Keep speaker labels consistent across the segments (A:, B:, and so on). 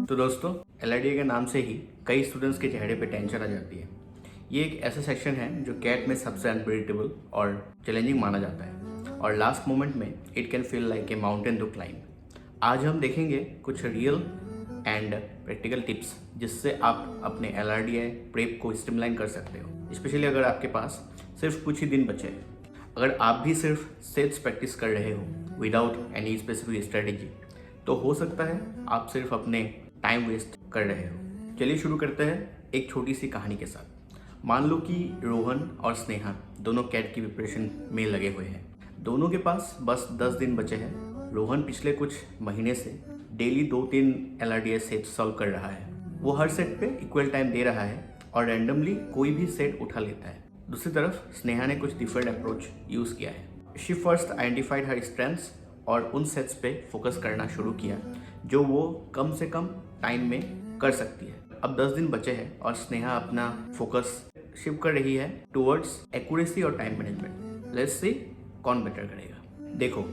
A: तो दोस्तों, एलआरडीए के नाम से ही कई स्टूडेंट्स के चेहरे पे टेंशन आ जाती है। ये एक ऐसा सेक्शन है जो कैट में सबसे अनप्रेडिक्टेबल और चैलेंजिंग माना जाता है और लास्ट मोमेंट में it can feel like a mountain to climb. आज हम देखेंगे कुछ रियल एंड प्रैक्टिकल टिप्स जिससे आप अपने एलआरडीए प्रेप को स्ट्रीमलाइन कर सकते हो, स्पेशली अगर आपके पास सिर्फ कुछ ही दिन बचे हैं। अगर आप भी सिर्फ सेट्स प्रैक्टिस कर रहे हो विदाउट एनी स्पेसिफिक स्ट्रेटेजी, तो हो सकता है आप सिर्फ अपने टाइम वेस्ट कर रहे हो। चलिए शुरू करते हैं एक छोटी सी कहानी के साथ। मान लो कि रोहन और स्नेहा दोनों कैट की प्रिपरेशन में लगे हुए हैं। दोनों के पास बस 10 दिन बचे हैं। रोहन पिछले कुछ महीने से डेली 2-3 एलआरडीए सेट सॉल्व कर रहा है। वो हर सेट पे इक्वल टाइम दे रहा है और रैंडमली कोई भी सेट उठा लेता है। दूसरी तरफ स्नेहा ने कुछ डिफरेंट अप्रोच यूज़ किया है। She first identified her strengths और उन सेट्स पे फोकस करना शुरू किया जो वो कम से कम टाइम में कर सकती है। अब 10 दिन बचे हैं और स्नेहा अपना फोकस शिफ्ट कर रही है टुवर्ड्स एक्यूरेसी और टाइम मैनेजमेंट। लेट्स सी कौन बेटर करेगा। देखो,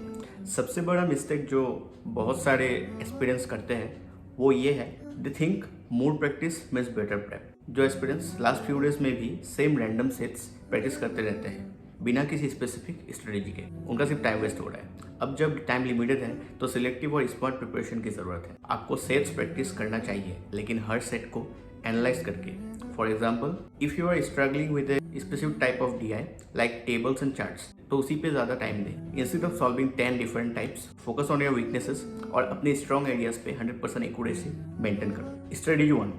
A: सबसे बड़ा मिस्टेक जो बहुत सारे एक्सपीरियंस करते हैं वो ये है, they think more practice means better prep. जो एक्सपीरियंस लास्ट फ्यू डेज में भी सेम रैंडम सेट्स प्रैक्टिस करते रहते हैं बिना किसी स्पेसिफिक स्ट्रेटेजी के, उनका सिर्फ टाइम वेस्ट हो रहा है। अब जब टाइम लिमिटेड है तो सिलेक्टिव और स्मार्ट प्रिपरेशन की ज़रूरत है। आपको सेट्स प्रैक्टिस करना चाहिए, लेकिन हर सेट को एनालाइज करके। For example, if you are struggling with a specific type of DI like tables and charts, तो उसी पे ज़्यादा टाइम दें। Instead of solving 10 different types, focus on your weaknesses और अपने स्ट्रॉन्ग एरियाज पे 100% एक्यूरेसी मेंटेन करो। Strategy 1,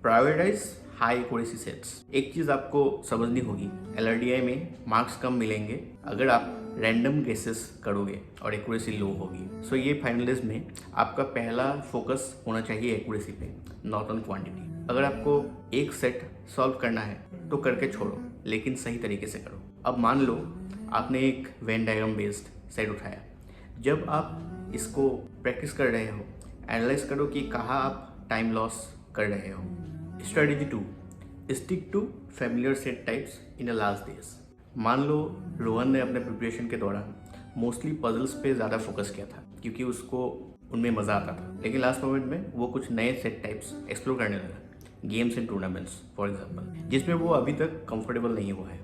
A: prioritise high accuracy sets. एक चीज़ आपको समझनी होगी, एलआरडीआई में मार्क्स कम मिलेंगे अगर आप रैंडम गेसेस करोगे और एक्यूरेसी लो होगी। सो ये फाइनलिस्ट में आपका पहला फोकस होना चाहिए एक्यूरेसी पे, नॉट ऑन क्वांटिटी। अगर आपको एक सेट सॉल्व करना है तो करके छोड़ो, लेकिन सही तरीके से करो। अब मान लो आपने एक वेन डायग्राम बेस्ड सेट उठाया। जब आप इसको प्रैक्टिस कर रहे हो, एनालाइज करो कि कहाँ आप टाइम लॉस कर रहे हो। Strategy 2, stick to familiar set types in the last days. मान लो रोहन ने अपने प्रिपरेशन के दौरान मोस्टली पजल्स पे ज़्यादा फोकस किया था क्योंकि उसको उनमें मज़ा आता था, लेकिन लास्ट मोमेंट में वो कुछ नए सेट टाइप्स एक्सप्लोर करने लगा, games and tournaments for example, जिसमें वो अभी तक कंफर्टेबल नहीं हुआ है।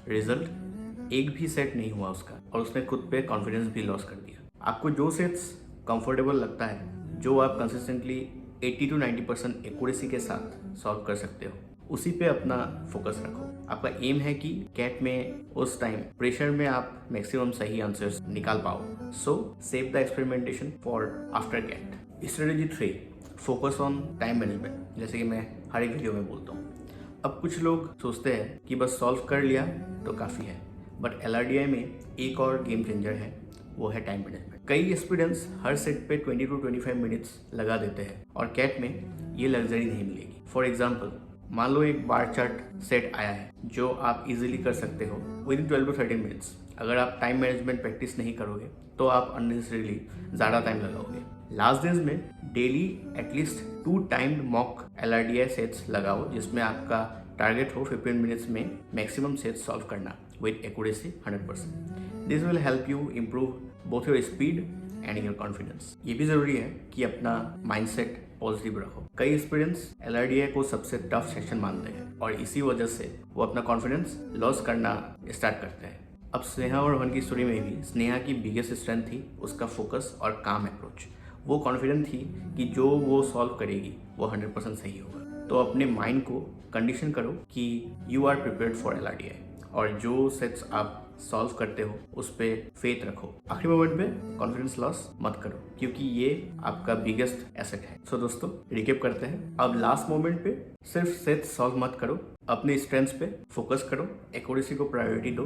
A: रिजल्ट, एक भी सेट नहीं हुआ उसका और उसने खुद पे कॉन्फिडेंस भी लॉस कर दिया। आपको जो सेट्स कंफर्टेबल लगता है, जो आप कंसिस्टेंटली 80 to 90% एक्यूरेसी के साथ सॉल्व कर सकते हो, उसी पे अपना फोकस रखो। आपका एम है कि कैट में उस टाइम प्रेशर में आप मैक्सिमम सही आंसर्स निकाल पाओ। So save the experimentation for after CAT. Strategy 3, focus on time management, जैसे कि मैं हर एक वीडियो में बोलता हूँ। अब कुछ लोग सोचते हैं कि बस सॉल्व कर लिया तो काफ़ी है, बट एलआरडीआई में एक और गेम चेंजर है, वो है टाइम मैनेजमेंट। कई स्टूडेंट्स हर सेट पे 20 to 25 मिनट्स लगा देते हैं और कैट में ये लग्जरी नहीं मिलेगी। फॉर एग्जाम्पल, मान लो एक बार चार्ट सेट आया है जो आप इजीली कर सकते हो विद इन 12 to 13 मिनट्स। अगर आप टाइम मैनेजमेंट प्रैक्टिस नहीं करोगे तो आप अननेसेसरीली ज़्यादा टाइम लगाओगे। लास्ट डेज में daily at least 2 timed mock LRDI sets लगाओ, जिसमें आपका टारगेट हो 15 मिनट्स में मैक्सिमम सेट्स सॉल्व करना with accuracy 100%। This will help you improve both your speed and your confidence. ये भी ज़रूरी है कि अपना माइंडसेट पॉजिटिव रखो। कई एक्सपीरियंस एलआरडीआई को सबसे टफ सेक्शन मानते हैं और इसी वजह से वो अपना कॉन्फिडेंस लॉस करना स्टार्ट करते हैं। अब स्नेहा और रोहन की स्टोरी में भी स्नेहा की बिगेस्ट स्ट्रेंथ थी उसका फोकस और काम अप्रोच। वो कॉन्फिडेंट थी कि जो वो सॉल्व करेगी वो 100% सही होगा। तो अपने माइंड को कंडीशन करो कि you are prepared for LRDI और जो सेट्स आप सॉल्व करते हो उस पर फेथ रखो। आखिरी मोमेंट पे कॉन्फिडेंस लॉस मत करो क्योंकि ये आपका बिगेस्ट एसेट है। सो दोस्तों, रिकेप करते हैं। अब लास्ट मोमेंट पे सिर्फ सेट्स सॉल्व मत करो, अपने स्ट्रेंथ्स पे फोकस करो, एक्यूरेसी को प्रायोरिटी दो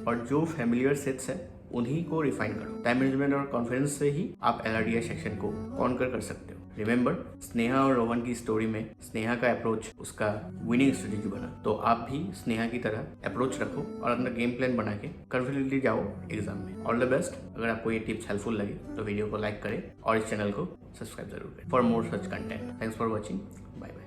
A: और जो फेमिलियर सेट्स है उन्हीं को रिफाइन करो। टाइम मैनेजमेंट और कॉन्फिडेंस से ही आप एलआरडीआई सेक्शन को कॉन्कर कर सकते हो। रिमेंबर, स्नेहा और रोहन की स्टोरी में स्नेहा का अप्रोच उसका विनिंग स्ट्रेटेजी बना, तो आप भी स्नेहा की तरह अप्रोच रखो और अपना गेम प्लान बना के कॉन्फिडेंटली जाओ एग्जाम में। All the best. अगर आपको ये टिप्स हेल्पफुल लगे तो वीडियो को लाइक करें और इस चैनल को सब्सक्राइब जरूर करें for more such content. Thanks for watching. Bye bye.